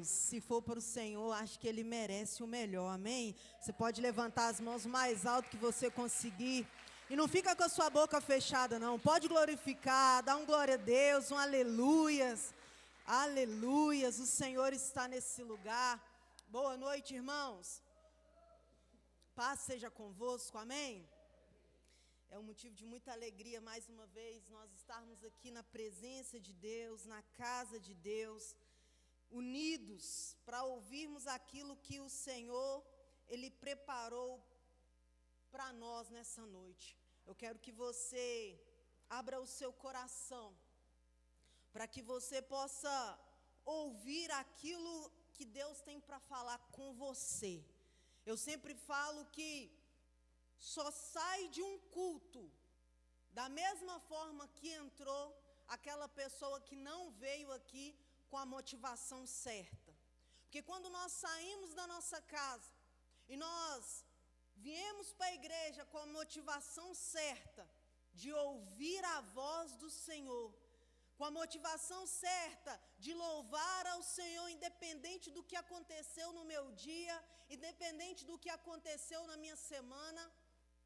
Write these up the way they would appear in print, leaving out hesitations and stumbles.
Deus, se for para o Senhor, acho que Ele merece o melhor, amém? Você pode levantar as mãos mais alto que você conseguir. E não fica com a sua boca fechada, não. Pode glorificar, dar um glória a Deus, um aleluias. Aleluias, o Senhor está nesse lugar. Boa noite, irmãos. Paz seja convosco, amém? É um motivo de muita alegria, mais uma vez, nós estarmos aqui na presença de Deus, na casa de Deus, unidos para ouvirmos aquilo que o Senhor, Ele preparou para nós nessa noite. Eu quero que você abra o seu coração, para que você possa ouvir aquilo que Deus tem para falar com você. Eu sempre falo que só sai de um culto da mesma forma que entrou aquela pessoa que não veio aqui com a motivação certa. Porque quando nós saímos da nossa casa e nós viemos para a igreja com a motivação certa de ouvir a voz do Senhor, com a motivação certa de louvar ao Senhor, independente do que aconteceu no meu dia, independente do que aconteceu na minha semana,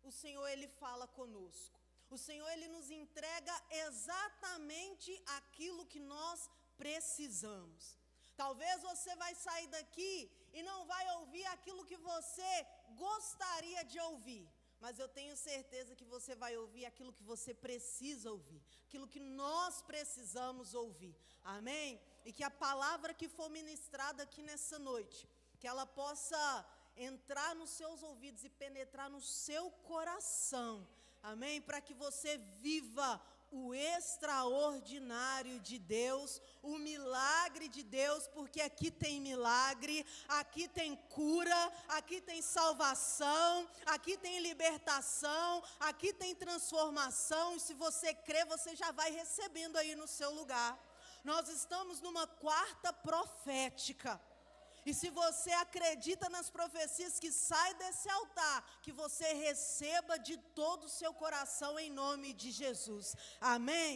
o Senhor, Ele fala conosco. O Senhor, Ele nos entrega exatamente aquilo que nós precisamos. Talvez você vai sair daqui e não vai ouvir aquilo que você gostaria de ouvir. Mas eu tenho certeza que você vai ouvir aquilo que você precisa ouvir. Aquilo que nós precisamos ouvir. Amém? E que a palavra que for ministrada aqui nessa noite, que ela possa entrar nos seus ouvidos e penetrar no seu coração, amém? Para que você viva o extraordinário de Deus, o milagre de Deus, porque aqui tem milagre, aqui tem cura, aqui tem salvação, aqui tem libertação, aqui tem transformação, e se você crê, você já vai recebendo aí no seu lugar. Nós estamos numa quarta profética. E se você acredita nas profecias que saem desse altar, que você receba de todo o seu coração em nome de Jesus. Amém?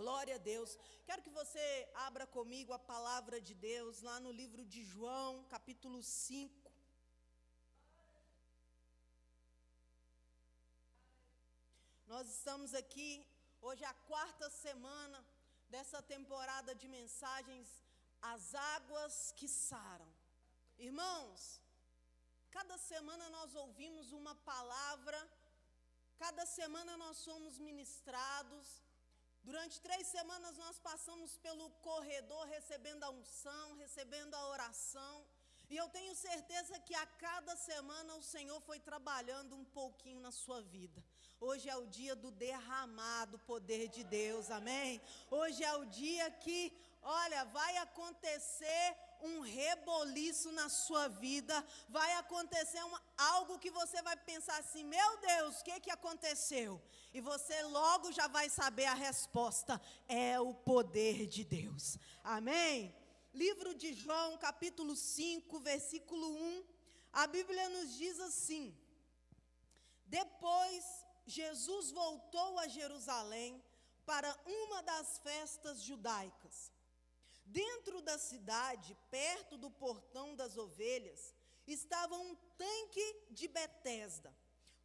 Glória a Deus. Quero que você abra comigo a palavra de Deus lá no livro de João, capítulo 5. Nós estamos aqui, hoje é a quarta semana dessa temporada de mensagens, as águas que saram. Irmãos, cada semana nós ouvimos uma palavra, cada semana nós somos ministrados. Durante 3 semanas nós passamos pelo corredor recebendo a unção, recebendo a oração. E eu tenho certeza que a cada semana o Senhor foi trabalhando um pouquinho na sua vida. Hoje é o dia do derramado poder de Deus, amém? Hoje é o dia que, olha, vai acontecer um reboliço na sua vida, vai acontecer algo que você vai pensar assim, meu Deus, o que aconteceu? E você logo já vai saber a resposta, é o poder de Deus, amém? Livro de João, capítulo 5, versículo 1, a Bíblia nos diz assim: depois Jesus voltou a Jerusalém para uma das festas judaicas. Dentro da cidade, perto do portão das ovelhas, estava um tanque de Betesda,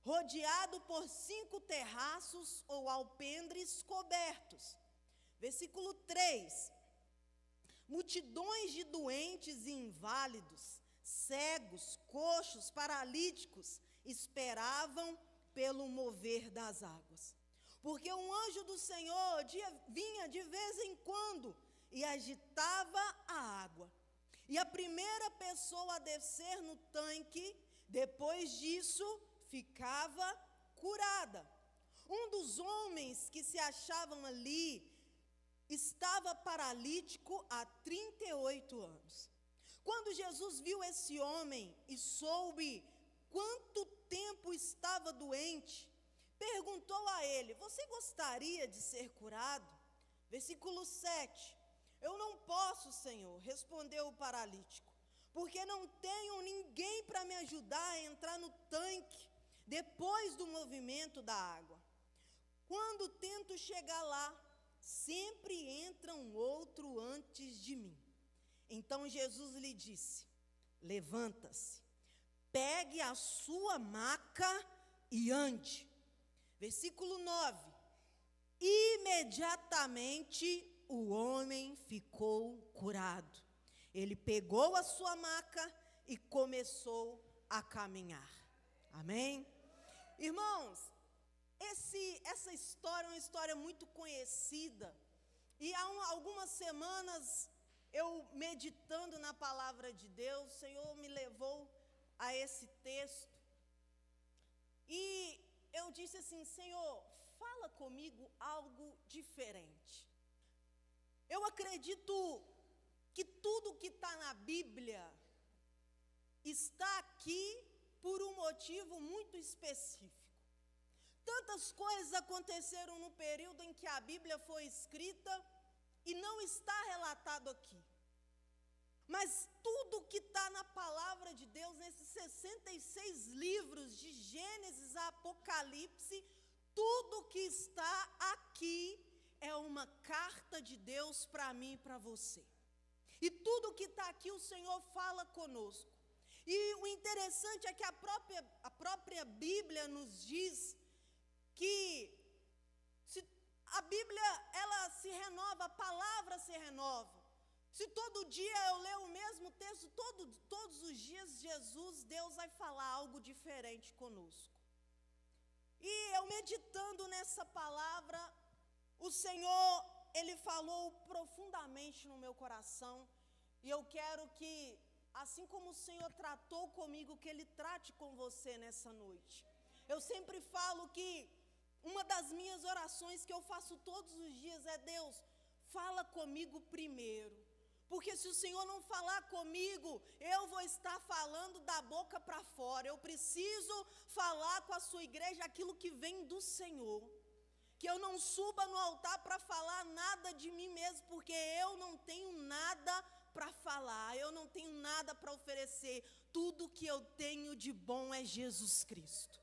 rodeado por 5 terraços ou alpendres cobertos. Versículo 3. Multidões de doentes e inválidos, cegos, coxos, paralíticos, esperavam pelo mover das águas. Porque um anjo do Senhor vinha de vez em quando e agitava a água. E a primeira pessoa a descer no tanque, depois disso, ficava curada. Um dos homens que se achavam ali estava paralítico há 38 anos. Quando Jesus viu esse homem e soube quanto tempo estava doente, perguntou a ele: você gostaria de ser curado? Versículo 7. Eu não posso, Senhor, respondeu o paralítico, porque não tenho ninguém para me ajudar a entrar no tanque depois do movimento da água. Quando tento chegar lá, sempre entra um outro antes de mim. Então Então Jesus lhe disse: levanta-se, pegue a sua maca e ande. Versículo 9. Imediatamente o homem ficou curado. Ele pegou a sua maca e começou a caminhar. Amém? Irmãos, essa história é uma história muito conhecida. E há algumas semanas, eu meditando na palavra de Deus, o Senhor me levou a esse texto. E eu disse assim: Senhor, fala comigo algo diferente. Eu acredito que tudo que está na Bíblia está aqui por um motivo muito específico. Tantas coisas aconteceram no período em que a Bíblia foi escrita e não está relatado aqui. Mas tudo que está na palavra de Deus, nesses 66 livros, de Gênesis a Apocalipse, tudo que está aqui é uma carta de Deus para mim e para você. E tudo que está aqui o Senhor fala conosco. E o interessante é que a própria Bíblia nos diz que a Bíblia, ela se renova, a palavra se renova. Se todo dia eu ler o mesmo texto, todos os dias Deus vai falar algo diferente conosco. E eu meditando nessa palavra, o Senhor, Ele falou profundamente no meu coração. E eu quero que, assim como o Senhor tratou comigo, que Ele trate com você nessa noite. Eu sempre falo que uma das minhas orações que eu faço todos os dias é: Deus, fala comigo primeiro. Porque se o Senhor não falar comigo, eu vou estar falando da boca para fora. Eu preciso falar com a sua igreja aquilo que vem do Senhor. Que eu não suba no altar para falar nada de mim mesmo, porque eu não tenho nada para falar, eu não tenho nada para oferecer. Tudo que eu tenho de bom é Jesus Cristo.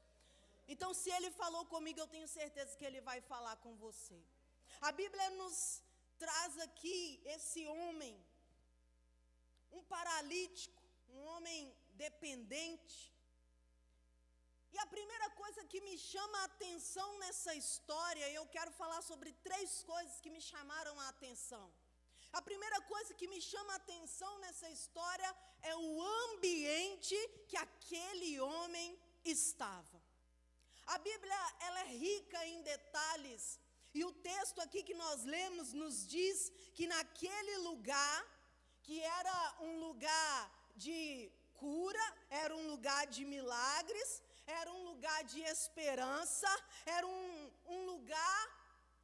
Então, se Ele falou comigo, eu tenho certeza que Ele vai falar com você. A Bíblia nos traz aqui esse homem, um paralítico, um homem dependente. E a primeira coisa que me chama a atenção nessa história, eu quero falar sobre 3 coisas que me chamaram a atenção. A primeira coisa que me chama a atenção nessa história é o ambiente que aquele homem estava. A Bíblia, ela é rica em detalhes, e o texto aqui que nós lemos nos diz que naquele lugar, que era um lugar de cura, era um lugar de milagres, era um lugar de esperança, era um lugar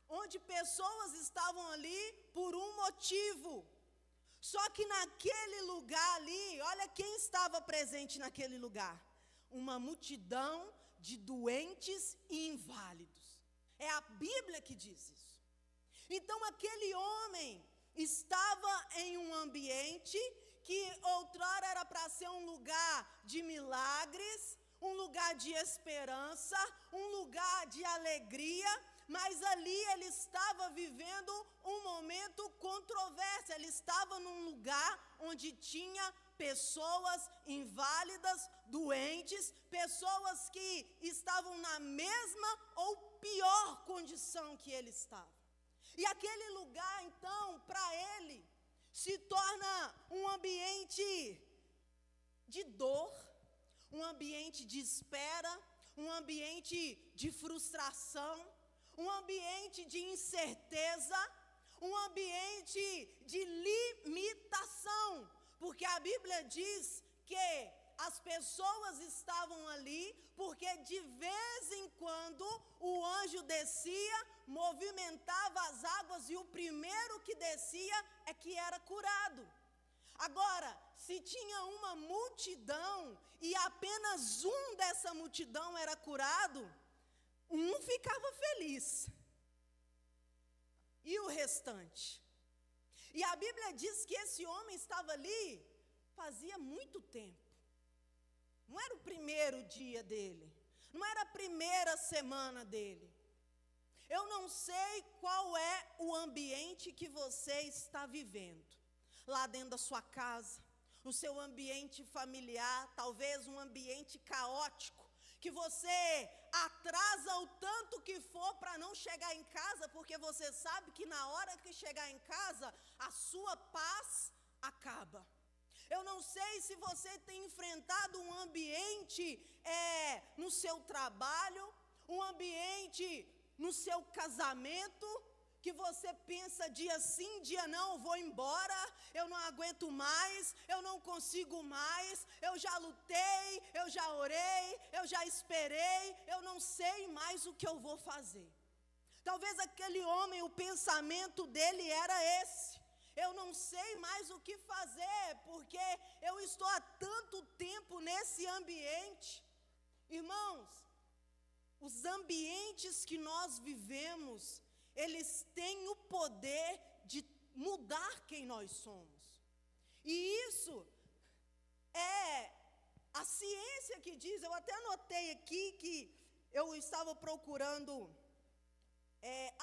onde pessoas estavam ali por um motivo. Só que naquele lugar ali, olha quem estava presente naquele lugar: uma multidão de doentes e inválidos. É a Bíblia que diz isso. Então aquele homem estava em um ambiente que outrora era para ser um lugar de milagres, um lugar de esperança, um lugar de alegria, mas ali ele estava vivendo um momento controverso. Ele estava num lugar onde tinha pessoas inválidas, doentes, pessoas que estavam na mesma ou pior condição que ele estava. E aquele lugar, então, para ele, se torna um ambiente de dor, um ambiente de espera, um ambiente de frustração, um ambiente de incerteza, um ambiente de limitação. Porque a Bíblia diz que as pessoas estavam ali porque de vez em quando o anjo descia, movimentava as águas e o primeiro que descia é que era curado. Agora, se tinha uma multidão e apenas um dessa multidão era curado, um ficava feliz. E o restante? E a Bíblia diz que esse homem estava ali fazia muito tempo. Não era o primeiro dia dele, não era a primeira semana dele. Eu não sei qual é o ambiente que você está vivendo, lá dentro da sua casa, no seu ambiente familiar, talvez um ambiente caótico, que você atrasa o tanto que for para não chegar em casa, porque você sabe que na hora que chegar em casa, a sua paz acaba. Eu não sei se você tem enfrentado um ambiente no seu trabalho, um ambiente no seu casamento, que você pensa dia sim, dia não, vou embora, eu não aguento mais, eu não consigo mais, eu já lutei, eu já orei, eu já esperei, eu não sei mais o que eu vou fazer. Talvez aquele homem, o pensamento dele era esse: eu não sei mais o que fazer, porque eu estou há tanto tempo nesse ambiente. Irmãos, os ambientes que nós vivemos, eles têm o poder de mudar quem nós somos. E isso é a ciência que diz. Eu até anotei aqui que eu estava procurando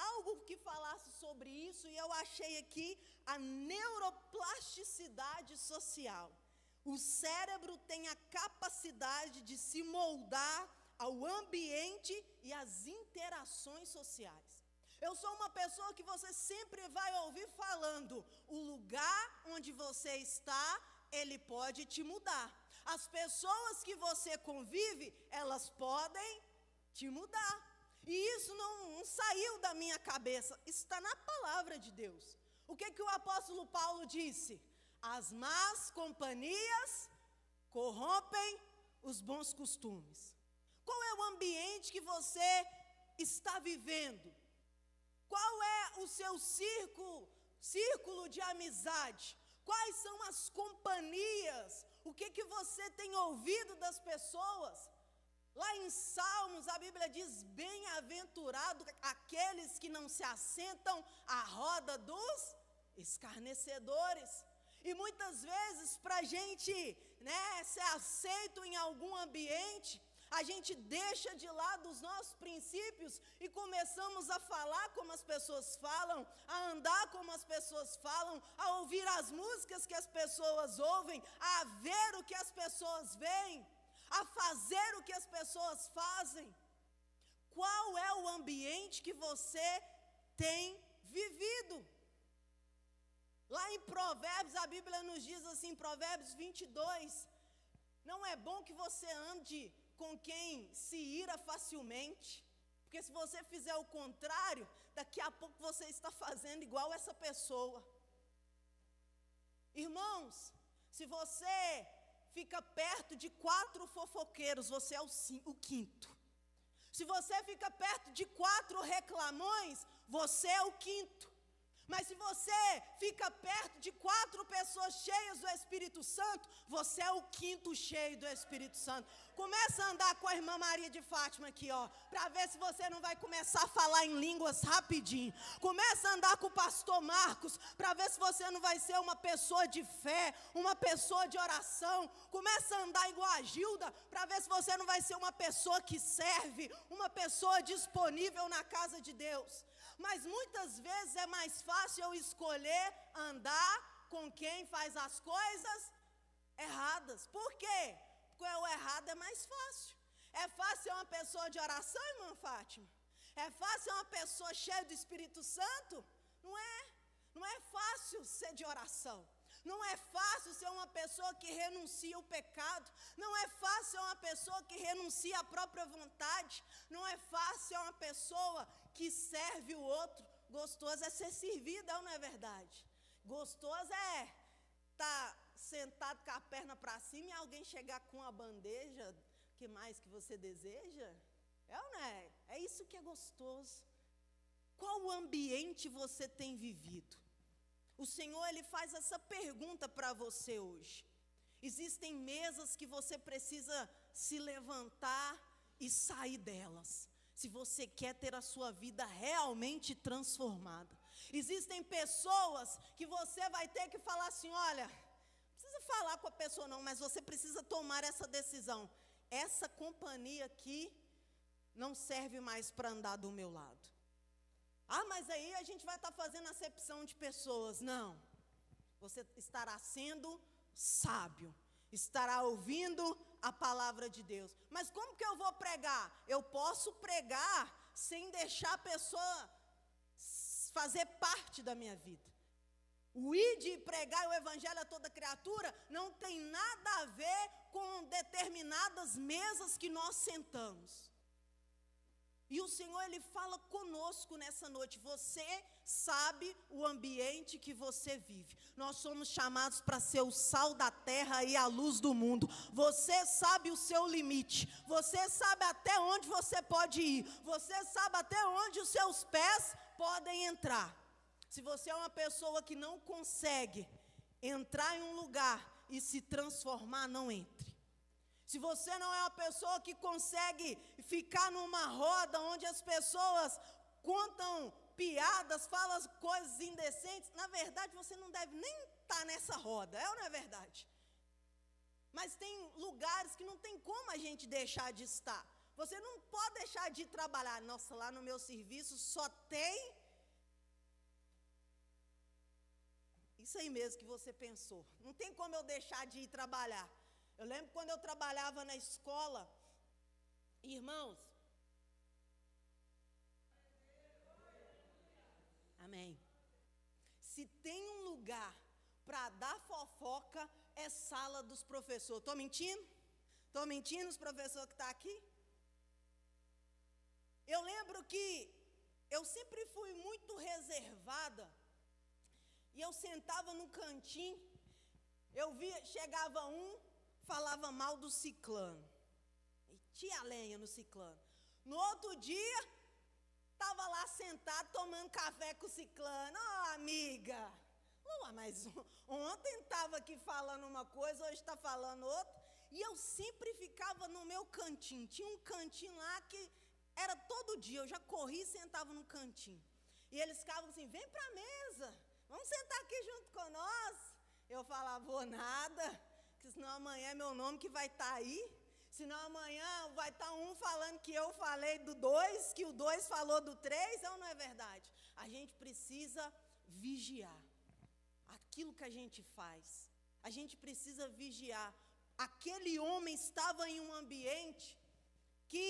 algo que falasse sobre isso, e eu achei aqui a neuroplasticidade social. O cérebro tem a capacidade de se moldar ao ambiente e às interações sociais. Eu sou uma pessoa que você sempre vai ouvir falando: o lugar onde você está, ele pode te mudar. As pessoas que você convive, elas podem te mudar. E isso não saiu da minha cabeça, está na palavra de Deus. O que o apóstolo Paulo disse? As más companhias corrompem os bons costumes. Qual é o ambiente que você está vivendo? Qual é o seu círculo de amizade? Quais são as companhias? O que você tem ouvido das pessoas? Lá em Salmos, a Bíblia diz: bem-aventurado aqueles que não se assentam à roda dos escarnecedores. E muitas vezes, para a gente ser aceito em algum ambiente, a gente deixa de lado os nossos princípios e começamos a falar como as pessoas falam, a andar como as pessoas falam, a ouvir as músicas que as pessoas ouvem, a ver o que as pessoas veem, a fazer o que as pessoas fazem. Qual é o ambiente que você tem vivido? Lá em Provérbios, a Bíblia nos diz assim, Provérbios 22, não é bom que você ande com quem se ira facilmente, porque se você fizer o contrário, daqui a pouco você está fazendo igual essa pessoa. Irmãos, se você fica perto de 4 fofoqueiros, você é o quinto. Se você fica perto de 4 reclamões, você é o quinto. Mas se você fica perto de 4 pessoas cheias do Espírito Santo, você é o quinto cheio do Espírito Santo. Começa a andar com a irmã Maria de Fátima aqui, para ver se você não vai começar a falar em línguas rapidinho. Começa a andar com o pastor Marcos, para ver se você não vai ser uma pessoa de fé, uma pessoa de oração. Começa a andar igual a Gilda, para ver se você não vai ser uma pessoa que serve, uma pessoa disponível na casa de Deus. Mas muitas vezes é mais fácil eu escolher andar com quem faz as coisas erradas. Por quê? Porque o errado é mais fácil. É fácil ser uma pessoa de oração, irmã Fátima? É fácil ser uma pessoa cheia do Espírito Santo? Não é. Não é fácil ser de oração. Não é fácil ser uma pessoa que renuncia o pecado. Não é fácil ser uma pessoa que renuncia a própria vontade. Não é fácil ser uma pessoa que serve o outro. Gostoso é ser servido, não é verdade? Gostoso é estar sentado com a perna para cima e alguém chegar com a bandeja. O que mais que você deseja? É ou não é? É isso que é gostoso. Qual ambiente você tem vivido? O Senhor, Ele faz essa pergunta para você hoje. Existem mesas que você precisa se levantar e sair delas, se você quer ter a sua vida realmente transformada. Existem pessoas que você vai ter que falar assim: olha, não precisa falar com a pessoa não, mas você precisa tomar essa decisão. Essa companhia aqui não serve mais para andar do meu lado. Ah, mas aí a gente vai estar fazendo acepção de pessoas. Não. você estará sendo sábio, estará ouvindo a palavra de Deus. Mas como que eu vou pregar? Eu posso pregar sem deixar a pessoa fazer parte da minha vida. O ir de pregar o evangelho a toda criatura não tem nada a ver com determinadas mesas que nós sentamos. E o Senhor, Ele fala conosco nessa noite. Você sabe o ambiente que você vive. Nós somos chamados para ser o sal da terra e a luz do mundo. Você sabe o seu limite. Você sabe até onde você pode ir. Você sabe até onde os seus pés podem entrar. Se você é uma pessoa que não consegue entrar em um lugar e se transformar, não entre. Se você não é uma pessoa que consegue ficar numa roda onde as pessoas contam piadas, falam coisas indecentes, na verdade você não deve nem estar nessa roda, é ou não é verdade? Mas tem lugares que não tem como a gente deixar de estar. Você não pode deixar de trabalhar. Nossa, lá no meu serviço só tem isso aí mesmo que você pensou. Não tem como eu deixar de ir trabalhar. Eu lembro quando eu trabalhava na escola, irmãos, amém. Se tem um lugar para dar fofoca, é sala dos professores. Estou mentindo? Estou mentindo os professores que estão aqui? Eu lembro que eu sempre fui muito reservada, e eu sentava no cantinho, chegava falava mal do ciclano, e tinha lenha no ciclano. No outro dia, estava lá sentado tomando café com o ciclano. Amiga, mas ontem estava aqui falando uma coisa, hoje está falando outra. E eu sempre ficava no meu cantinho. Tinha um cantinho lá que era todo dia, eu já corri e sentava no cantinho. E eles ficavam assim, vem para a mesa, vamos sentar aqui junto com nós. Eu falava, vou nada, que senão amanhã é meu nome que vai estar aí. Senão amanhã vai estar um falando que eu falei do 2, que o 2 falou do 3, ou não é verdade? A gente precisa vigiar aquilo que a gente faz. A gente precisa vigiar. Aquele homem estava em um ambiente que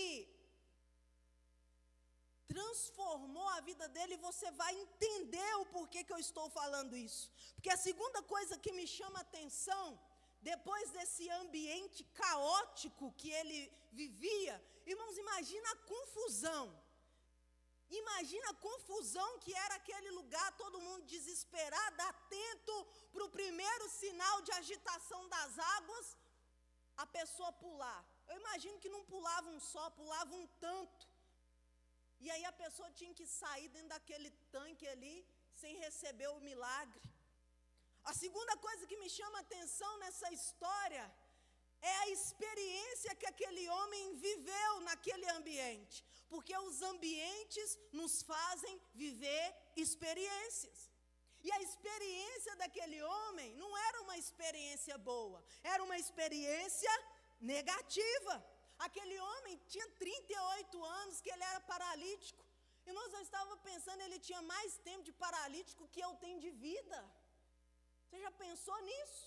transformou a vida dele, e você vai entender o porquê que eu estou falando isso. Porque a segunda coisa que me chama a atenção, depois desse ambiente caótico que ele vivia, irmãos, imagina a confusão. Imagina a confusão que era aquele lugar, todo mundo desesperado, atento para o primeiro sinal de agitação das águas, a pessoa pular. Eu imagino que não pulava um só, pulava um tanto. E aí a pessoa tinha que sair dentro daquele tanque ali, sem receber o milagre. A segunda coisa que me chama a atenção nessa história é a experiência que aquele homem viveu naquele ambiente. Porque os ambientes nos fazem viver experiências. E a experiência daquele homem não era uma experiência boa, era uma experiência negativa. Aquele homem tinha 38 anos que ele era paralítico. Irmãos, eu estava pensando, ele tinha mais tempo de paralítico que eu tenho de vida. Você já pensou nisso?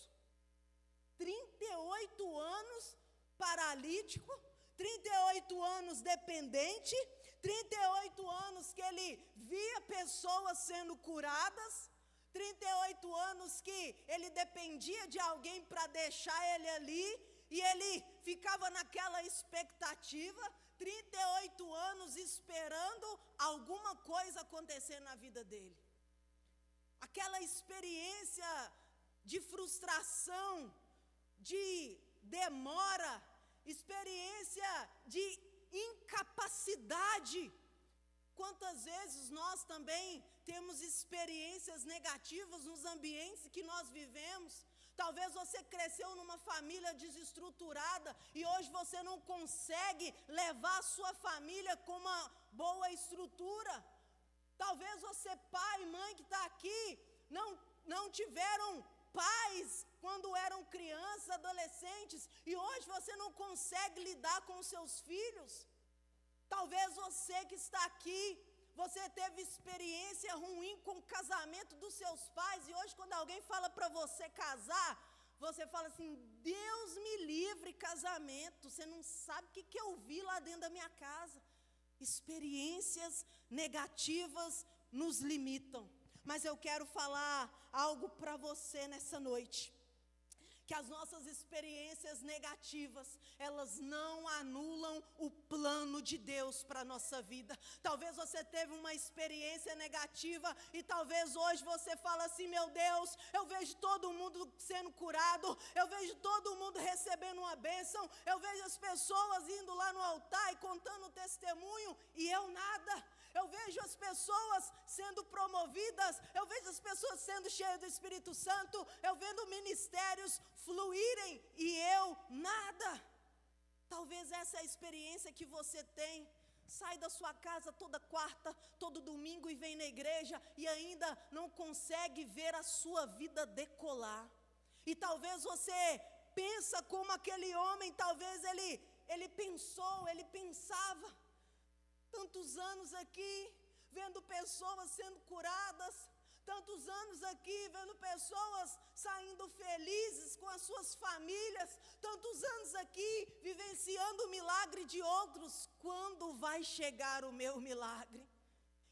38 anos paralítico, 38 anos dependente, 38 anos que ele via pessoas sendo curadas, 38 anos que ele dependia de alguém para deixar ele ali, e ele ficava naquela expectativa, 38 anos esperando alguma coisa acontecer na vida dele. Aquela experiência de frustração, de demora, experiência de incapacidade. Quantas vezes nós também temos experiências negativas nos ambientes que nós vivemos? Talvez você cresceu numa família desestruturada e hoje você não consegue levar a sua família com uma boa estrutura. Talvez você, pai e mãe que está aqui, não tiveram pais quando eram crianças, adolescentes, e hoje você não consegue lidar com os seus filhos. Talvez você que está aqui, Você teve experiência ruim com o casamento dos seus pais e hoje quando alguém fala para você casar, você fala assim, Deus me livre casamento, você não sabe o que eu vi lá dentro da minha casa. Experiências negativas nos limitam. Mas eu quero falar algo para você nessa noite. Que as nossas experiências negativas, elas não anulam o plano de Deus para a nossa vida. Talvez você teve uma experiência negativa e talvez hoje você fala assim, meu Deus, eu vejo todo mundo sendo curado, eu vejo todo mundo recebendo uma bênção, eu vejo as pessoas indo lá no altar e contando testemunho e eu nada. Eu vejo as pessoas sendo promovidas, eu vejo as pessoas sendo cheias do Espírito Santo, eu vendo ministérios fluírem e eu nada. Talvez essa é a experiência que você tem. Sai da sua casa toda quarta, todo domingo e vem na igreja e ainda não consegue ver a sua vida decolar. E talvez você pensa como aquele homem, talvez ele pensava. Tantos anos aqui, vendo pessoas sendo curadas, tantos anos aqui, vendo pessoas saindo felizes com as suas famílias, tantos anos aqui, vivenciando o milagre de outros. Quando vai chegar o meu milagre?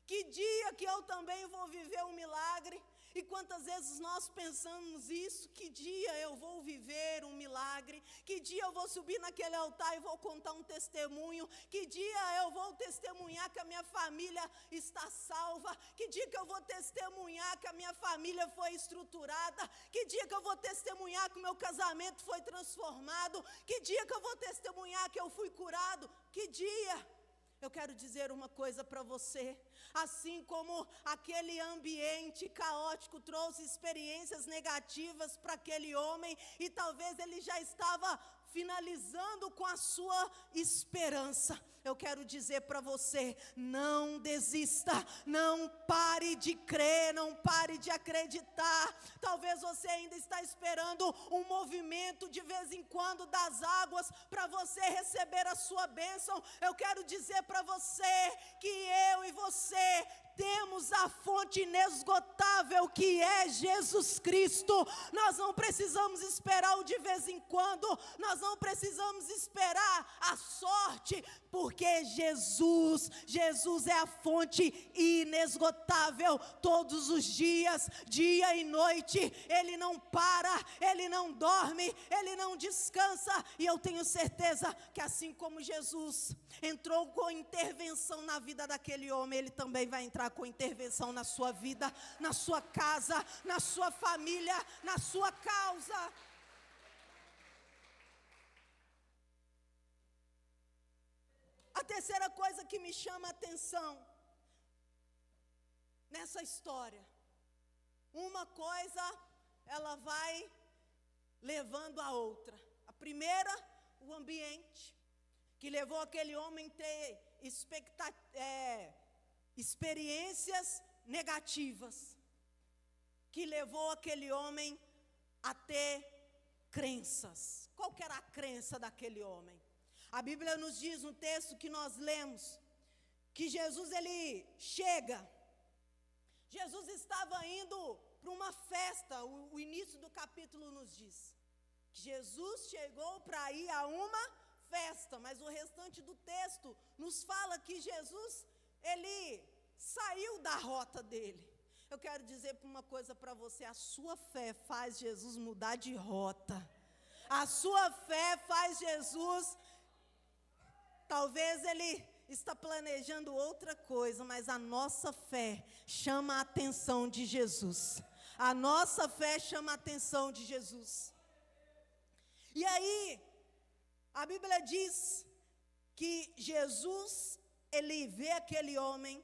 Que dia que eu também vou viver um milagre? E quantas vezes nós pensamos isso? Que dia eu vou viver um milagre? Que dia eu vou subir naquele altar e vou contar um testemunho? Que dia eu vou testemunhar que a minha família está salva? Que dia que eu vou testemunhar que a minha família foi estruturada? Que dia que eu vou testemunhar que o meu casamento foi transformado? Que dia que eu vou testemunhar que eu fui curado? Que dia? Eu quero dizer uma coisa para você, assim como aquele ambiente caótico trouxe experiências negativas para aquele homem, e talvez ele já estava finalizando com a sua esperança. Eu quero dizer para você, não desista, não pare de crer, não pare de acreditar. Talvez você ainda está esperando um movimento de vez em quando das águas para você receber a sua bênção. Eu quero dizer para você que eu e você temos a fonte inesgotável que é Jesus Cristo. Nós não precisamos esperar o de vez em quando, nós não precisamos esperar a sorte, porque Jesus é a fonte inesgotável todos os dias, dia e noite. Ele não para, Ele não dorme, Ele não descansa. E eu tenho certeza que assim como Jesus entrou com intervenção na vida daquele homem, Ele também vai entrar com intervenção na sua vida, na sua casa, na sua família, na sua causa. A terceira coisa que me chama a atenção nessa história, uma coisa ela vai levando a outra. A primeira, o ambiente, que levou aquele homem a ter experiências negativas, que levou aquele homem a ter crenças. Qual que era a crença daquele homem? A Bíblia nos diz no texto que nós lemos, que Jesus ele chega. Jesus estava indo para uma festa, o início do capítulo nos diz. Que Jesus chegou para ir a uma festa, mas o restante do texto nos fala que Jesus, ele saiu da rota dele. Eu quero dizer uma coisa para você, a sua fé faz Jesus mudar de rota. A sua fé faz Jesus, talvez ele está planejando outra coisa, mas a nossa fé chama a atenção de Jesus. A nossa fé chama a atenção de Jesus. E aí, a Bíblia diz que Jesus, ele vê aquele homem,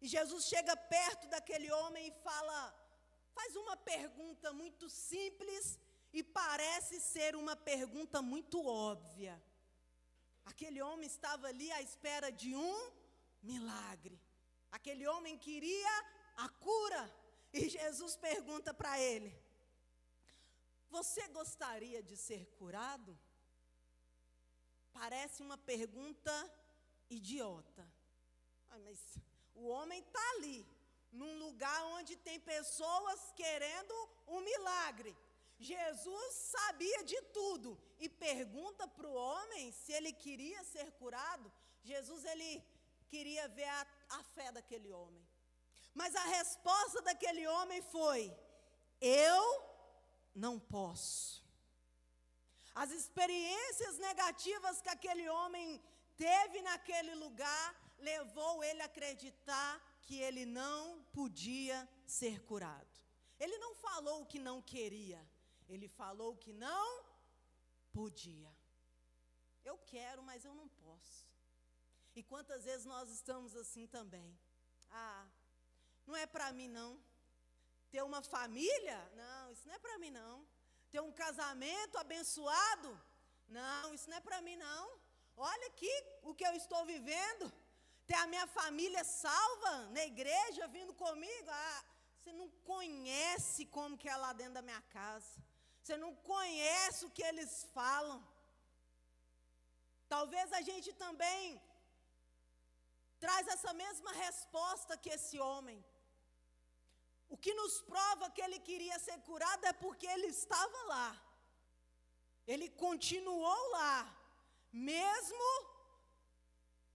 e Jesus chega perto daquele homem e faz uma pergunta muito simples e parece ser uma pergunta muito óbvia. Aquele homem estava ali à espera de um milagre. Aquele homem queria a cura. E Jesus pergunta para ele: você gostaria de ser curado? Parece uma pergunta idiota. Mas O homem está ali, num lugar onde tem pessoas querendo um milagre. Jesus sabia de tudo e pergunta para o homem se ele queria ser curado. Jesus, ele queria ver a fé daquele homem. Mas a resposta daquele homem foi: eu não posso. As experiências negativas que aquele homem teve naquele lugar levou ele a acreditar que ele não podia ser curado. Ele não falou o que não queria, ele falou que não podia. Eu quero, mas eu não posso. E quantas vezes nós estamos assim também? Não é para mim não. Ter uma família? Não, isso não é para mim não. Ter um casamento abençoado? Não, isso não é para mim não. Olha aqui o que eu estou vivendo. Ter a minha família salva na igreja, vindo comigo. Você não conhece como que é lá dentro da minha casa. Você não conhece o que eles falam. Talvez a gente também traz essa mesma resposta que esse homem. O que nos prova que ele queria ser curado é porque ele estava lá. Ele continuou lá, mesmo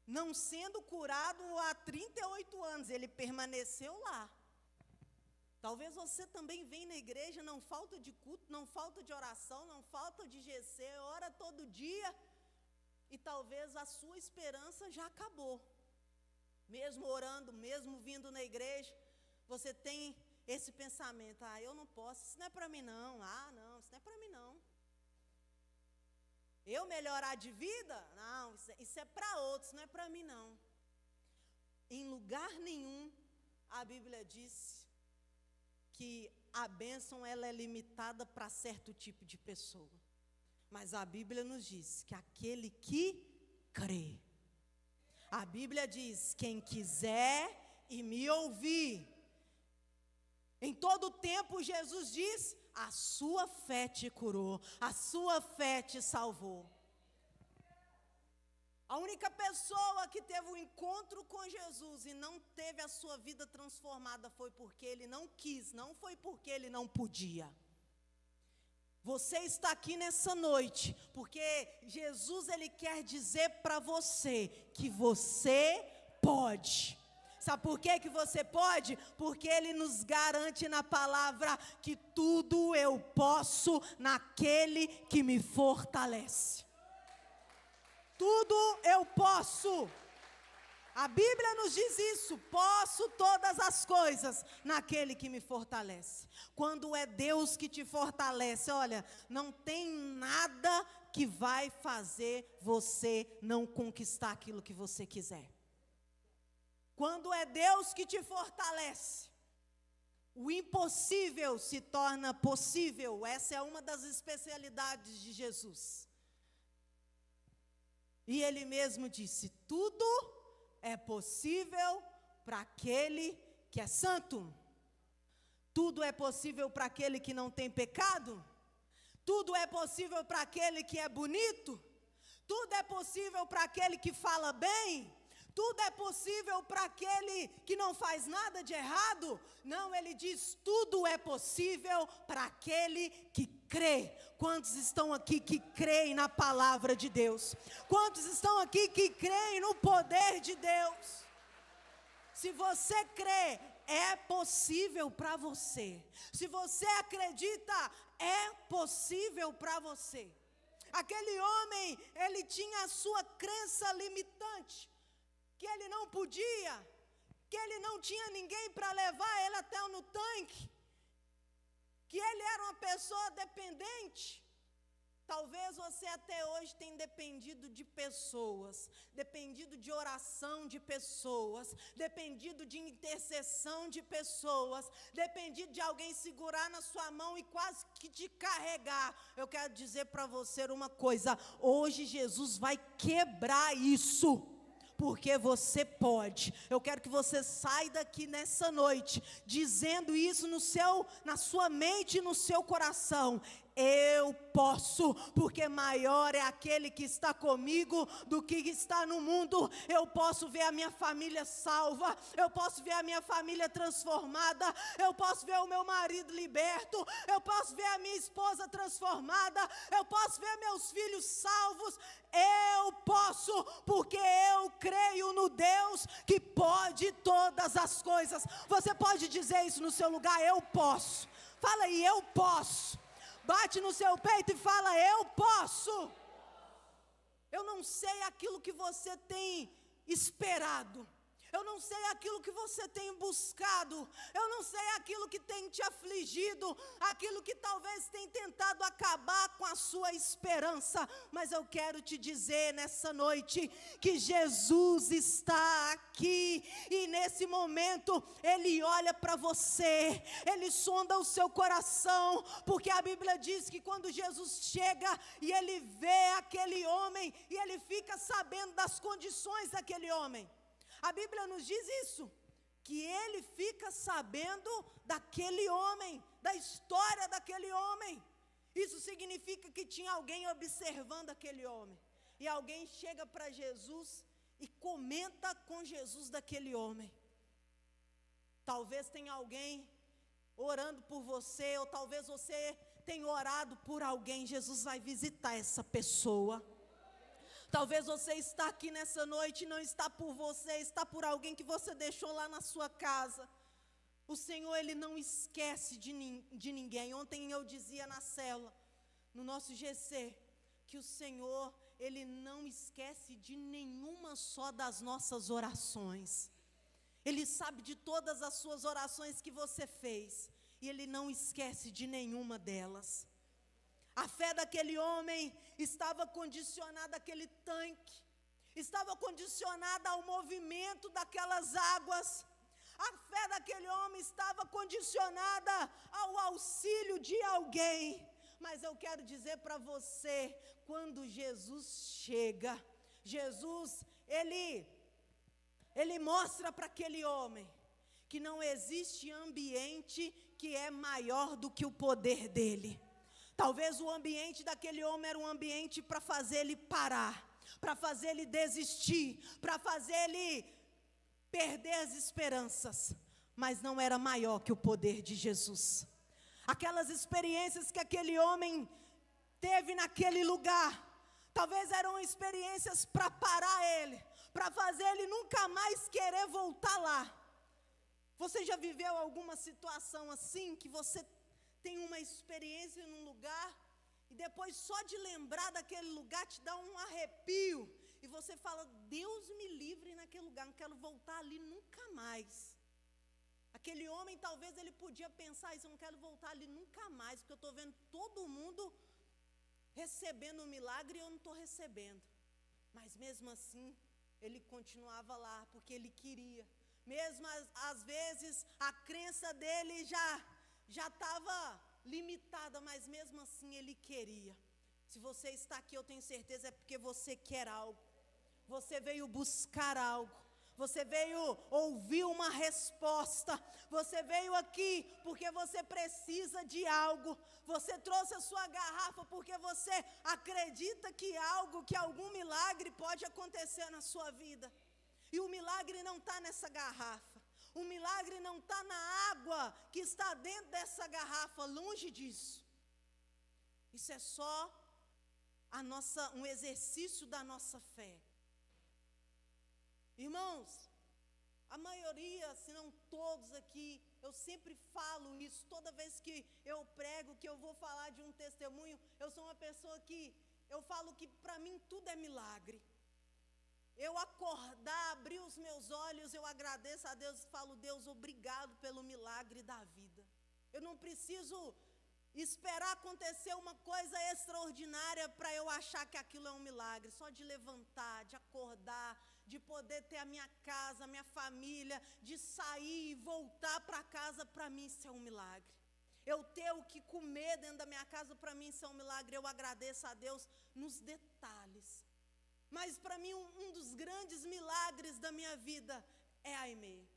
não sendo curado há 38 anos, ele permaneceu lá. Talvez você também venha na igreja, não falta de culto, não falta de oração, não falta de GC, ora todo dia, e talvez a sua esperança já acabou. Mesmo orando, mesmo vindo na igreja, você tem esse pensamento: eu não posso, isso não é para mim não, não, isso não é para mim não. Eu melhorar de vida? Não, isso é para outros, não é para mim não. Em lugar nenhum a Bíblia diz que a bênção ela é limitada para certo tipo de pessoa. Mas a Bíblia nos diz que aquele que crê. A Bíblia diz: quem quiser e me ouvir. Em todo tempo Jesus diz: a sua fé te curou, a sua fé te salvou. A única pessoa que teve um encontro com Jesus e não teve a sua vida transformada foi porque ele não quis, não foi porque ele não podia. Você está aqui nessa noite porque Jesus ele quer dizer para você que você pode. Sabe por que você pode? Porque ele nos garante na palavra que tudo eu posso naquele que me fortalece. Tudo eu posso. A Bíblia nos diz isso: posso todas as coisas naquele que me fortalece. Quando é Deus que te fortalece, olha, não tem nada que vai fazer você não conquistar aquilo que você quiser. Quando é Deus que te fortalece, o impossível se torna possível. Essa é uma das especialidades de Jesus. E ele mesmo disse: tudo é possível para aquele que é santo. Tudo é possível para aquele que não tem pecado. Tudo é possível para aquele que é bonito. Tudo é possível para aquele que fala bem. Tudo é possível para aquele que não faz nada de errado. Não, ele diz: tudo é possível para aquele que crê. Quantos estão aqui que creem na palavra de Deus? Quantos estão aqui que creem no poder de Deus? Se você crê, é possível para você. Se você acredita, é possível para você. Aquele homem, ele tinha a sua crença limitante, que ele não podia, que ele não tinha ninguém para levar ele até no tanque, que ele era uma pessoa dependente. Talvez você até hoje tenha dependido de pessoas, dependido de oração de pessoas, dependido de intercessão de pessoas, dependido de alguém segurar na sua mão e quase que te carregar. Eu quero dizer para você uma coisa: hoje Jesus vai quebrar isso. Porque você pode. Eu quero que você saia daqui nessa noite dizendo isso na sua mente e no seu coração: eu posso, porque maior é aquele que está comigo do que está no mundo. Eu posso ver a minha família salva, eu posso ver a minha família transformada, eu posso ver o meu marido liberto, eu posso ver a minha esposa transformada, eu posso ver meus filhos salvos. Eu posso, porque eu creio no Deus que pode todas as coisas. Você pode dizer isso no seu lugar? Eu posso. Fala aí, eu posso. Bate no seu peito e fala, eu posso. Eu não sei aquilo que você tem esperado. Eu não sei aquilo que você tem buscado. Eu não sei aquilo que tem te afligido. Aquilo que talvez tenha tentado acabar com a sua esperança. Mas eu quero te dizer nessa noite que Jesus está aqui. E nesse momento Ele olha para você. Ele sonda o seu coração. Porque a Bíblia diz que quando Jesus chega e Ele vê aquele homem. E Ele fica sabendo das condições daquele homem. A Bíblia nos diz isso, que ele fica sabendo daquele homem, da história daquele homem. Isso significa que tinha alguém observando aquele homem. E alguém chega para Jesus e comenta com Jesus daquele homem. Talvez tenha alguém orando por você, ou talvez você tenha orado por alguém. Jesus vai visitar essa pessoa. Talvez você está aqui nessa noite e não está por você, está por alguém que você deixou lá na sua casa. O Senhor, Ele não esquece de ninguém. Ontem eu dizia na célula, no nosso GC, que o Senhor, Ele não esquece de nenhuma só das nossas orações. Ele sabe de todas as suas orações que você fez, e Ele não esquece de nenhuma delas. A fé daquele homem estava condicionada àquele tanque, estava condicionada ao movimento daquelas águas. A fé daquele homem estava condicionada ao auxílio de alguém. Mas eu quero dizer para você, quando Jesus chega, Jesus, ele mostra para aquele homem que não existe ambiente que é maior do que o poder dele. Talvez o ambiente daquele homem era um ambiente para fazer ele parar, para fazer ele desistir, para fazer ele perder as esperanças, mas não era maior que o poder de Jesus. Aquelas experiências que aquele homem teve naquele lugar, talvez eram experiências para parar ele, para fazer ele nunca mais querer voltar lá. Você já viveu alguma situação assim, que você tem uma experiência num lugar, e depois só de lembrar daquele lugar te dá um arrepio, e você fala, Deus me livre naquele lugar, não quero voltar ali nunca mais. Aquele homem, talvez ele podia pensar isso, eu não quero voltar ali nunca mais, porque eu estou vendo todo mundo recebendo um milagre e eu não estou recebendo. Mas mesmo assim, ele continuava lá, porque ele queria. Mesmo às vezes, a crença dele já estava limitada, mas mesmo assim ele queria. Se você está aqui, eu tenho certeza, é porque você quer algo. Você veio buscar algo. Você veio ouvir uma resposta. Você veio aqui porque você precisa de algo. Você trouxe a sua garrafa porque você acredita que algum milagre pode acontecer na sua vida. E o milagre não está nessa garrafa. O milagre não está na água que está dentro dessa garrafa, longe disso. Isso é só um exercício da nossa fé. Irmãos, a maioria, se não todos aqui, eu sempre falo isso, toda vez que eu prego, que eu vou falar de um testemunho, eu sou uma pessoa que, eu falo que para mim tudo é milagre. Eu acordar, abrir os meus olhos, eu agradeço a Deus e falo, Deus, obrigado pelo milagre da vida. Eu não preciso esperar acontecer uma coisa extraordinária para eu achar que aquilo é um milagre. Só de levantar, de acordar, de poder ter a minha casa, a minha família, de sair e voltar para casa, para mim isso é um milagre. Eu ter o que comer dentro da minha casa, para mim isso é um milagre. Eu agradeço a Deus nos detalhes. Mas para mim um dos grandes milagres da minha vida é a Aimee.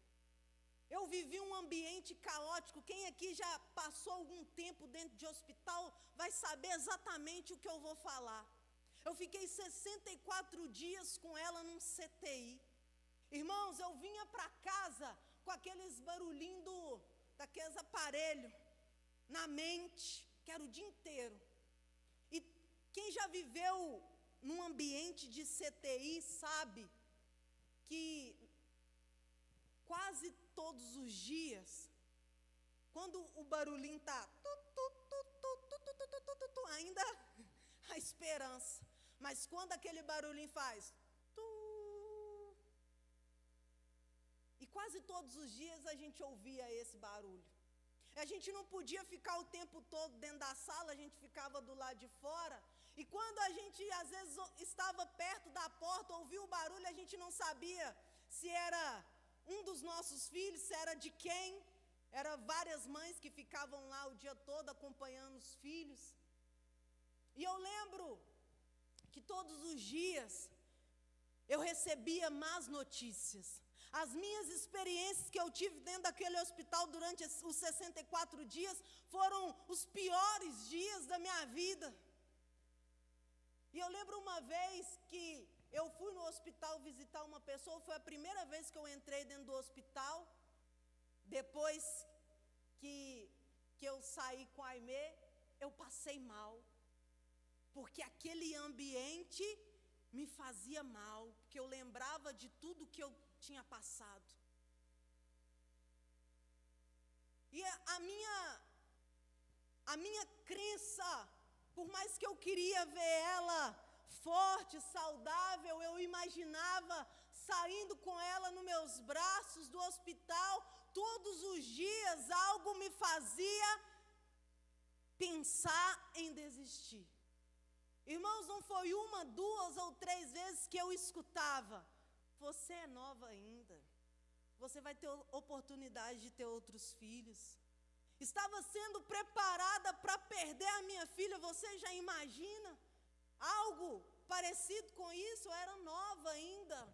Eu vivi um ambiente caótico. Quem aqui já passou algum tempo dentro de hospital vai saber exatamente o que eu vou falar. Eu fiquei 64 dias com ela num CTI. Irmãos, eu vinha para casa com aqueles barulhinhos daqueles aparelhos na mente, que era o dia inteiro. E quem já viveu num ambiente de CTI sabe que quase todos os dias, quando o barulhinho está ainda a esperança, mas quando aquele barulhinho faz e quase todos os dias a gente ouvia esse barulho. A gente não podia ficar o tempo todo dentro da sala, a gente ficava do lado de fora. E quando a gente, às vezes, estava perto da porta, ouvia o barulho, a gente não sabia se era um dos nossos filhos, se era de quem. Eram várias mães que ficavam lá o dia todo acompanhando os filhos. E eu lembro que todos os dias eu recebia más notícias. As minhas experiências que eu tive dentro daquele hospital durante os 64 dias foram os piores dias da minha vida. E eu lembro uma vez que eu fui no hospital visitar uma pessoa, foi a primeira vez que eu entrei dentro do hospital, depois que eu saí com a Aimee, eu passei mal, porque aquele ambiente me fazia mal, porque eu lembrava de tudo que eu tinha passado. E a minha crença, por mais que eu queria ver ela forte, saudável, eu imaginava saindo com ela nos meus braços do hospital, todos os dias algo me fazia pensar em desistir. Irmãos, não foi uma, duas ou três vezes que eu escutava: você é nova ainda, você vai ter oportunidade de ter outros filhos. Estava sendo preparada para perder a minha filha, você já imagina? Algo parecido com isso, eu era nova ainda.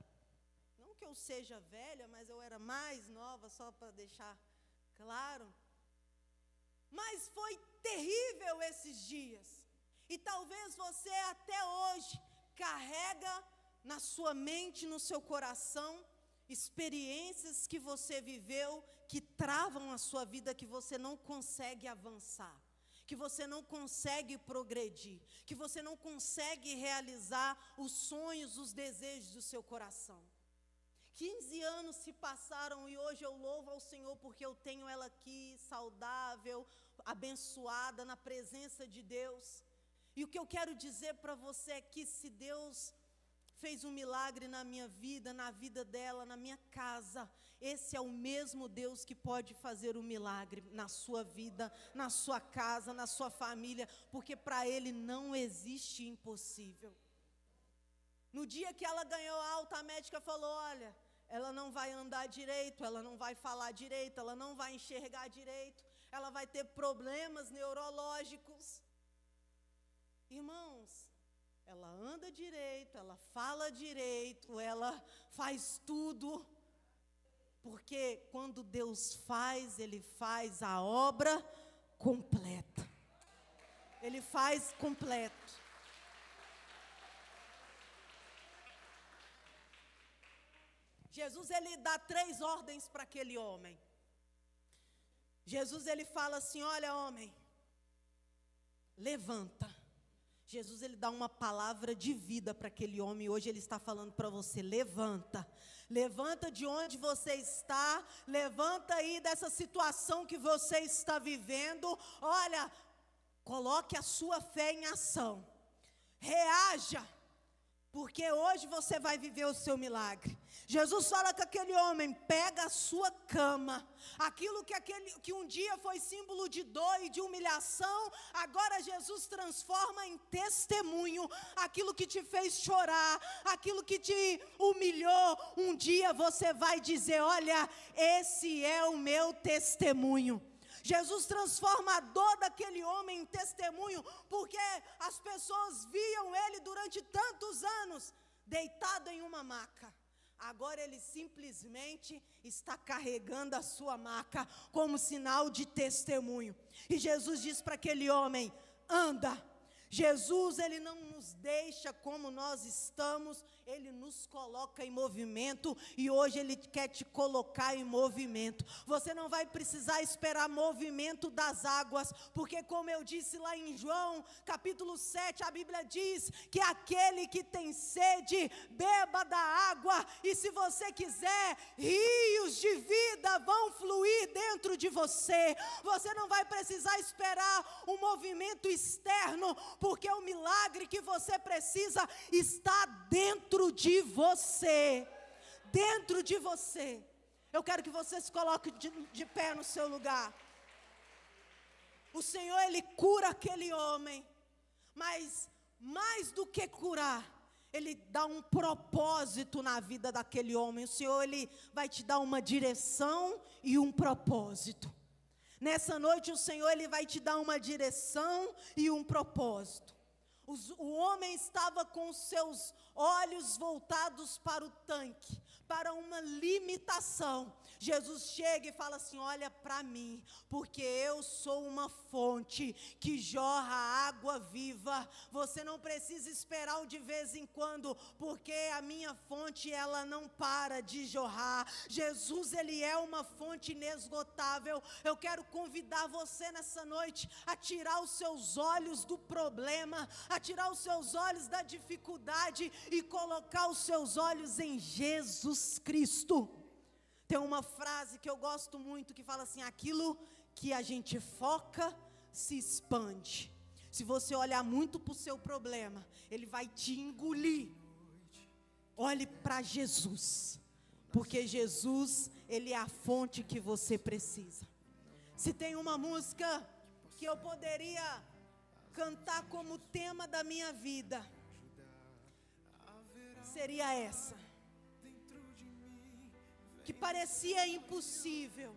Não que eu seja velha, mas eu era mais nova, só para deixar claro. Mas foi terrível esses dias. E talvez você até hoje carrega na sua mente, no seu coração, experiências que você viveu, que travam a sua vida, que você não consegue avançar, que você não consegue progredir, que você não consegue realizar os sonhos, os desejos do seu coração. 15 anos se passaram e hoje eu louvo ao Senhor porque eu tenho ela aqui, saudável, abençoada, na presença de Deus. E o que eu quero dizer para você é que se Deus fez um milagre na minha vida, na vida dela, na minha casa, esse é o mesmo Deus que pode fazer um milagre na sua vida, na sua casa, na sua família, porque para Ele não existe impossível. No dia que ela ganhou alta, a médica falou: olha, ela não vai andar direito, ela não vai falar direito, ela não vai enxergar direito, ela vai ter problemas neurológicos. Irmãos, ela anda direito, ela fala direito, ela faz tudo, porque quando Deus faz, Ele faz a obra completa. Ele faz completo. Jesus, Ele dá 3 ordens para aquele homem. Jesus, Ele fala assim: olha, homem, levanta. Jesus, Ele dá uma palavra de vida para aquele homem. Hoje Ele está falando para você: levanta. Levanta de onde você está. Levanta aí dessa situação que você está vivendo. Olha, coloque a sua fé em ação. Reaja. Porque hoje você vai viver o seu milagre. Jesus fala com aquele homem: pega a sua cama. Aquilo que um dia foi símbolo de dor e de humilhação, agora Jesus transforma em testemunho. Aquilo que te fez chorar, aquilo que te humilhou, um dia você vai dizer: olha, esse é o meu testemunho. Jesus transforma a dor daquele homem em testemunho, porque as pessoas viam ele durante tantos anos deitado em uma maca. Agora ele simplesmente está carregando a sua maca como sinal de testemunho. E Jesus diz para aquele homem: anda. Jesus, ele não nos deixa como nós estamos, ele nos coloca em movimento, e hoje ele quer te colocar em movimento. Você não vai precisar esperar movimento das águas, porque como eu disse lá em João, capítulo 7, a Bíblia diz que aquele que tem sede, beba da água, e se você quiser, rios de vida vão fluir dentro de você. Você não vai precisar esperar um movimento externo, porque o milagre que você precisa está dentro de você. Dentro de você. Eu quero que você se coloque de pé no seu lugar. O Senhor, ele cura aquele homem, mas mais do que curar, ele dá um propósito na vida daquele homem. O Senhor, ele vai te dar uma direção e um propósito. Nessa noite o Senhor, ele vai te dar uma direção e um propósito. O homem estava com seus olhos voltados para o tanque, para uma limitação. Jesus chega e fala assim: olha para mim, porque eu sou uma fonte que jorra água viva. Você não precisa esperar o de vez em quando, porque a minha fonte, ela não para de jorrar. Jesus, ele é uma fonte inesgotável. Eu quero convidar você nessa noite a tirar os seus olhos do problema, a tirar os seus olhos da dificuldade e colocar os seus olhos em Jesus Cristo. Tem uma frase que eu gosto muito que fala assim: aquilo que a gente foca se expande. Se você olhar muito para o seu problema, ele vai te engolir. Olhe para Jesus, porque Jesus, ele é a fonte que você precisa. Se tem uma música que eu poderia cantar como tema da minha vida, seria essa, que parecia impossível,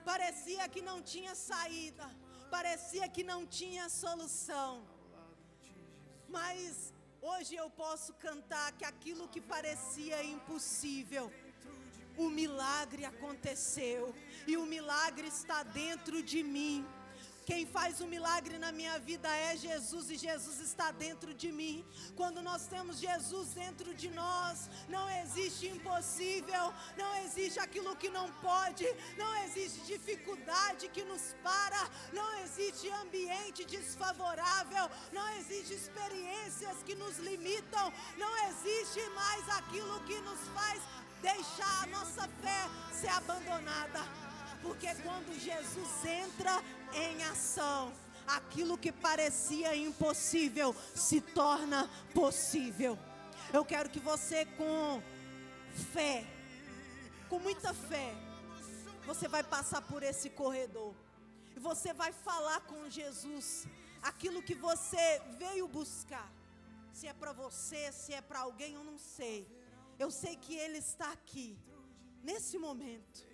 parecia que não tinha saída, parecia que não tinha solução, mas hoje eu posso cantar que aquilo que parecia impossível, o milagre aconteceu, e o milagre está dentro de mim. Quem faz o milagre na minha vida é Jesus, e Jesus está dentro de mim. Quando nós temos Jesus dentro de nós, não existe impossível, não existe aquilo que não pode, não existe dificuldade que nos para, não existe ambiente desfavorável, não existe experiências que nos limitam, não existe mais aquilo que nos faz deixar a nossa fé ser abandonada. Porque quando Jesus entra em ação, aquilo que parecia impossível se torna possível. Eu quero que você, com fé, com muita fé, você vai passar por esse corredor e você vai falar com Jesus aquilo que você veio buscar. Se é para você, se é para alguém, eu não sei. Eu sei que Ele está aqui, nesse momento.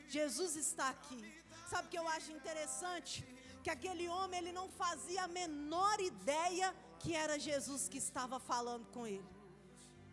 Jesus está aqui. Sabe o que eu acho interessante? Que aquele homem, ele não fazia a menor ideia que era Jesus que estava falando com ele.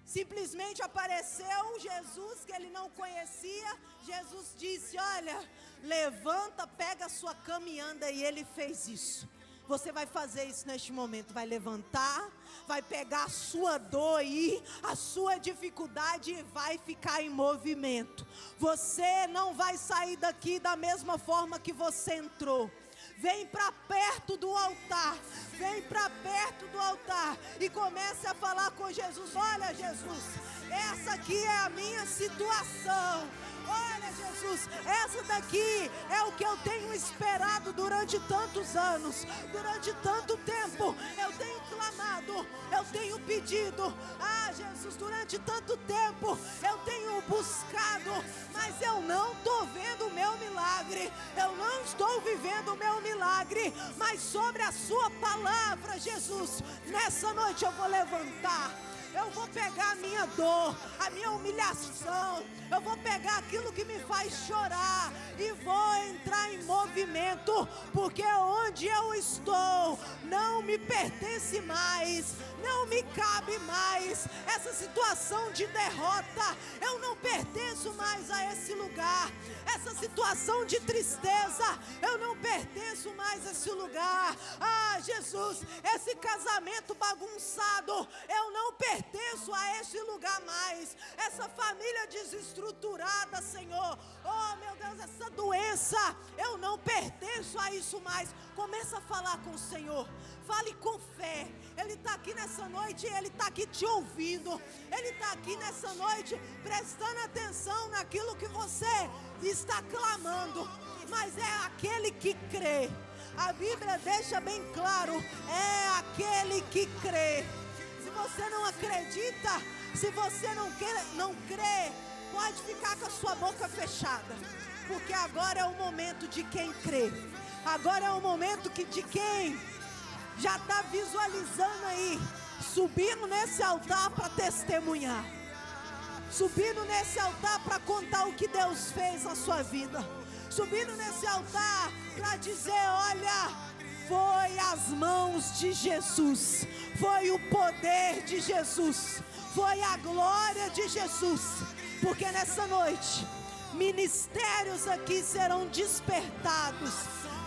Simplesmente apareceu Jesus que ele não conhecia. Jesus disse: olha, levanta, pega a sua cama e anda. E ele fez isso. Você vai fazer isso neste momento, vai levantar, vai pegar a sua dor aí, a sua dificuldade e vai ficar em movimento. Você não vai sair daqui da mesma forma que você entrou. Vem para perto do altar, vem para perto do altar e comece a falar com Jesus. Olha, Jesus, essa aqui é a minha situação. Olha, Jesus, essa daqui é o que eu tenho esperado durante tantos anos, durante tanto tempo. Eu tenho clamado, eu tenho pedido. Ah, Jesus, durante tanto tempo eu tenho buscado, mas eu não estou vendo o meu milagre. Eu não estou vivendo o meu milagre. Mas sobre a sua palavra, Jesus, nessa noite eu vou levantar. Eu vou pegar a minha dor, a minha humilhação, eu vou pegar aquilo que me faz chorar e vou entrar em movimento, porque onde eu estou não me pertence mais, não me cabe mais essa situação de derrota. Eu não pertenço mais a esse lugar, essa situação de tristeza, eu não pertenço mais a esse lugar. Ah, Jesus, esse casamento bagunçado, eu não pertenço a esse lugar mais. Essa família desestruturada, Senhor, oh meu Deus, essa doença, eu não pertenço a isso mais. Começa a falar com o Senhor, fale com fé. Ele está aqui nessa noite, Ele está aqui te ouvindo, Ele está aqui nessa noite prestando atenção naquilo que você está clamando, mas é aquele que crê. A Bíblia deixa bem claro, é aquele que crê. Se você não acredita, se você não crê, pode ficar com a sua boca fechada, porque agora é o momento de quem crê. Agora é o momento de quem já está visualizando aí, subindo nesse altar para testemunhar, subindo nesse altar para contar o que Deus fez na sua vida, subindo nesse altar para dizer: olha, foi as mãos de Jesus, foi o poder de Jesus, foi a glória de Jesus, porque nessa noite ministérios aqui serão despertados.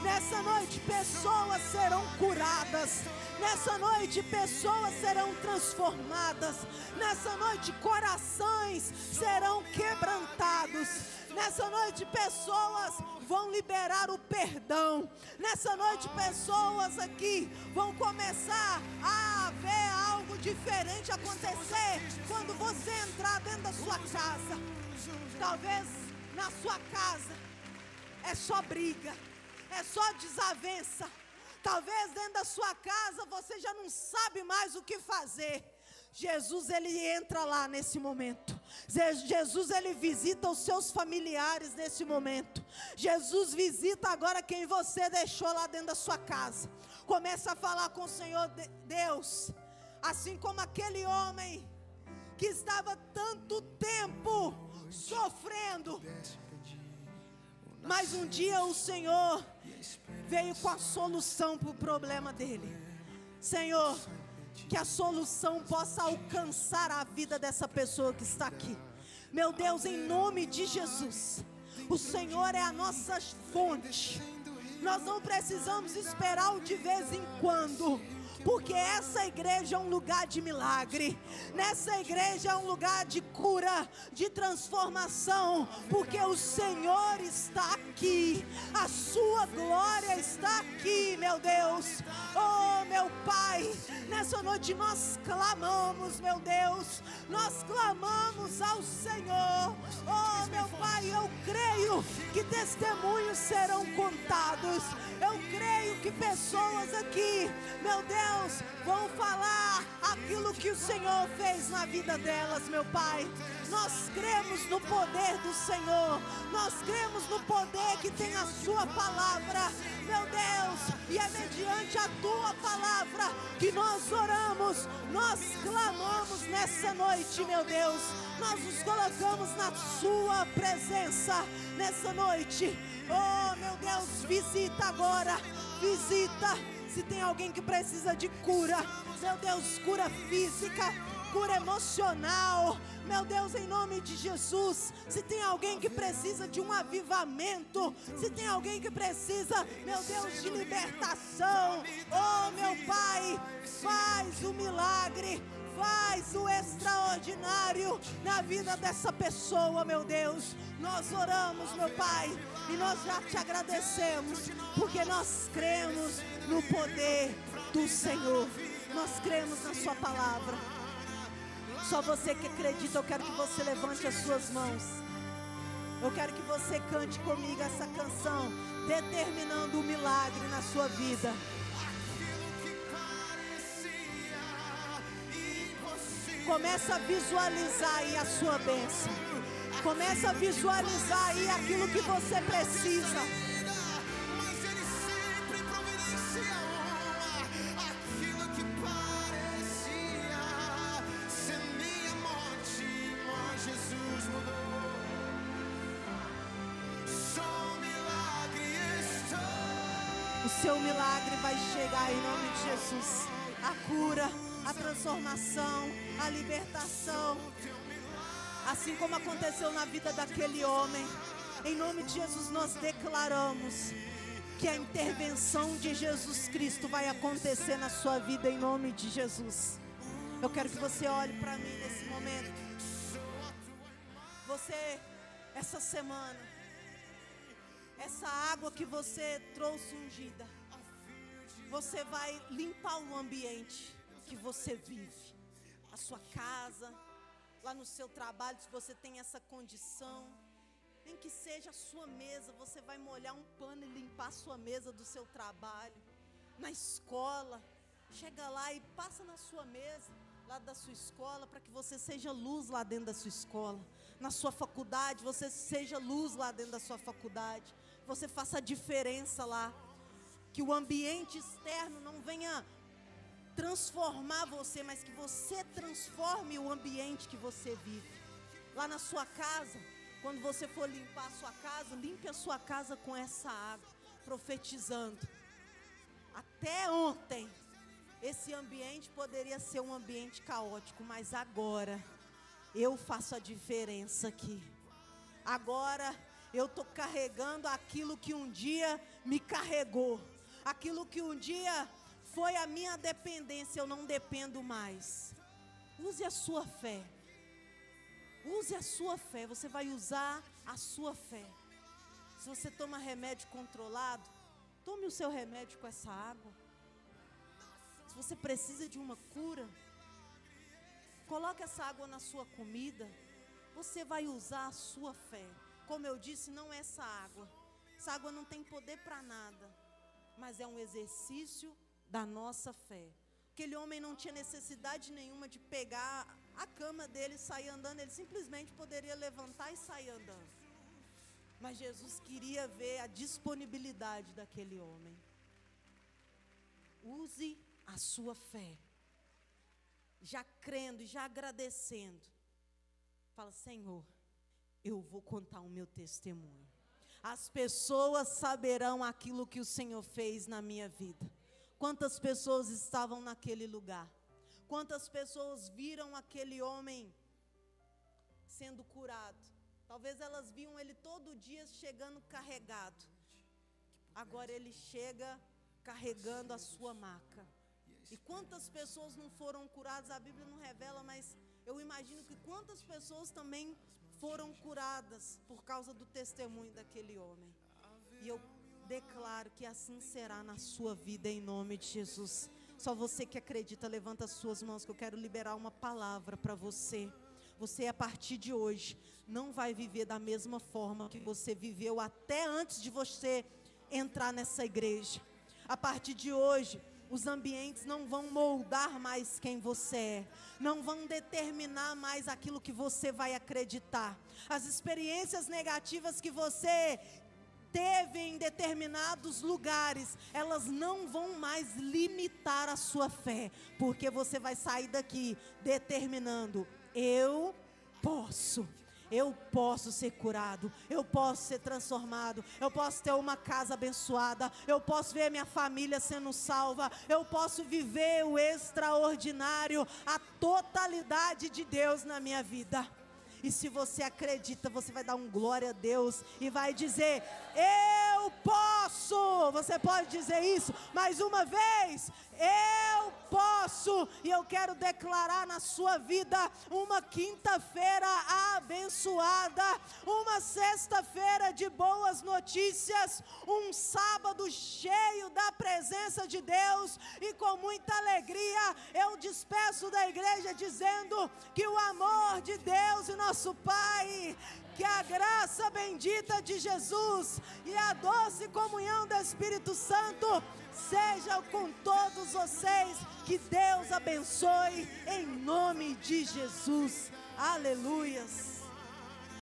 Nessa noite pessoas serão curadas. Nessa noite pessoas serão transformadas. Nessa noite corações serão quebrantados. Nessa noite pessoas vão liberar o perdão. Nessa noite pessoas aqui vão começar a ver algo diferente acontecer quando você entrar dentro da sua casa. Talvez na sua casa é só briga, é só desavença. Talvez dentro da sua casa você já não sabe mais o que fazer. Jesus, Ele entra lá nesse momento. Jesus, Ele visita os seus familiares nesse momento. Jesus visita agora quem você deixou lá dentro da sua casa. Começa a falar com o Senhor Deus, assim como aquele homem que estava tanto tempo sofrendo, mas um dia o Senhor veio com a solução para o problema dele. Senhor, que a solução possa alcançar a vida dessa pessoa que está aqui. Meu Deus, em nome de Jesus, o Senhor é a nossa fonte. Nós não precisamos esperar o de vez em quando, porque essa igreja é um lugar de milagre. Nessa igreja é um lugar de cura, de transformação, porque o Senhor está aqui, a sua glória está aqui, meu Deus. Oh, meu Pai, nessa noite nós clamamos, meu Deus, nós clamamos ao Senhor. Oh, meu Pai, eu creio que testemunhos serão contados. Eu creio que pessoas aqui, meu Deus, vão falar aquilo que o Senhor fez na vida delas, meu Pai. Nós cremos no poder do Senhor, nós cremos no poder que tem a sua palavra, meu Deus, e é mediante a tua palavra que nós oramos, nós clamamos nessa noite, meu Deus. Nós nos colocamos na sua presença nessa noite. Oh, meu Deus, visita agora, visita. Se tem alguém que precisa de cura, meu Deus, cura física, cura emocional, meu Deus, em nome de Jesus. Se tem alguém que precisa de um avivamento, se tem alguém que precisa, meu Deus, de libertação, oh, meu Pai, faz o milagre, faz o extraordinário na vida dessa pessoa, meu Deus. Nós oramos, meu Pai, e nós já te agradecemos, porque nós cremos no poder do Senhor, nós cremos na sua palavra. Só você que acredita, eu quero que você levante as suas mãos. Eu quero que você cante comigo essa canção, determinando o milagre na sua vida. Começa a visualizar aí a sua bênção. Começa a visualizar aí aquilo que você precisa. Mas Ele sempre providencia aquilo que parecia ser O seu milagre vai chegar em nome de Jesus. A cura, a transformação, a libertação. Assim como aconteceu na vida daquele homem. Em nome de Jesus nós declaramos que a intervenção de Jesus Cristo vai acontecer na sua vida em nome de Jesus. Eu quero que você olhe para mim nesse momento. Você, essa semana, essa água que você trouxe ungida, você vai limpar o ambiente que você vive. A sua casa, lá no seu trabalho, se você tem essa condição. Nem que seja a sua mesa, você vai molhar um pano e limpar a sua mesa do seu trabalho. Na escola, chega lá e passa na sua mesa, lá da sua escola, para que você seja luz lá dentro da sua escola. Na sua faculdade, você seja luz lá dentro da sua faculdade. Você faça a diferença lá. Que o ambiente externo não venha transformar você, mas que você transforme o ambiente que você vive. Lá na sua casa, quando você for limpar a sua casa, limpe a sua casa com essa água, profetizando. Até ontem, esse ambiente poderia ser um ambiente caótico, mas agora eu faço a diferença aqui. Agora eu estou carregando aquilo que um dia me carregou. Aquilo que um dia foi a minha dependência, eu não dependo mais. Use a sua fé. Use a sua fé, você vai usar a sua fé. Se você toma remédio controlado, tome o seu remédio com essa água. Se você precisa de uma cura, coloque essa água na sua comida. Você vai usar a sua fé. Como eu disse, não é essa água. Essa água não tem poder para nada, mas é um exercício da nossa fé. Aquele homem não tinha necessidade nenhuma de pegar a cama dele e sair andando. Ele simplesmente poderia levantar e sair andando. Mas Jesus queria ver a disponibilidade daquele homem. Use a sua fé. Já crendo e já agradecendo. Fala, Senhor, eu vou contar o meu testemunho. As pessoas saberão aquilo que o Senhor fez na minha vida. Quantas pessoas estavam naquele lugar? Quantas pessoas viram aquele homem sendo curado? Talvez elas viam ele todo dia chegando carregado. Agora ele chega carregando a sua maca. E quantas pessoas não foram curadas? A Bíblia não revela, mas eu imagino que quantas pessoas também foram curadas por causa do testemunho daquele homem. E eu declaro que assim será na sua vida em nome de Jesus. Só você que acredita, levanta as suas mãos que eu quero liberar uma palavra para você. Você a partir de hoje não vai viver da mesma forma que você viveu até antes de você entrar nessa igreja. A partir de hoje, os ambientes não vão moldar mais quem você é, não vão determinar mais aquilo que você vai acreditar. As experiências negativas que você teve em determinados lugares, elas não vão mais limitar a sua fé, porque você vai sair daqui determinando: eu posso ser curado, eu posso ser transformado, eu posso ter uma casa abençoada, eu posso ver minha família sendo salva, eu posso viver o extraordinário, a totalidade de Deus na minha vida. E se você acredita, você vai dar um glória a Deus e vai dizer: eu posso. Você pode dizer isso mais uma vez: eu posso. E eu quero declarar na sua vida uma quinta-feira abençoada, uma sexta-feira de boas notícias, um sábado cheio da presença de Deus. E com muita alegria eu despeço da igreja dizendo que o amor de Deus e nosso Pai, que a graça bendita de Jesus e a doce comunhão do Espírito Santo seja com todos vocês. Que Deus abençoe em nome de Jesus. Aleluias.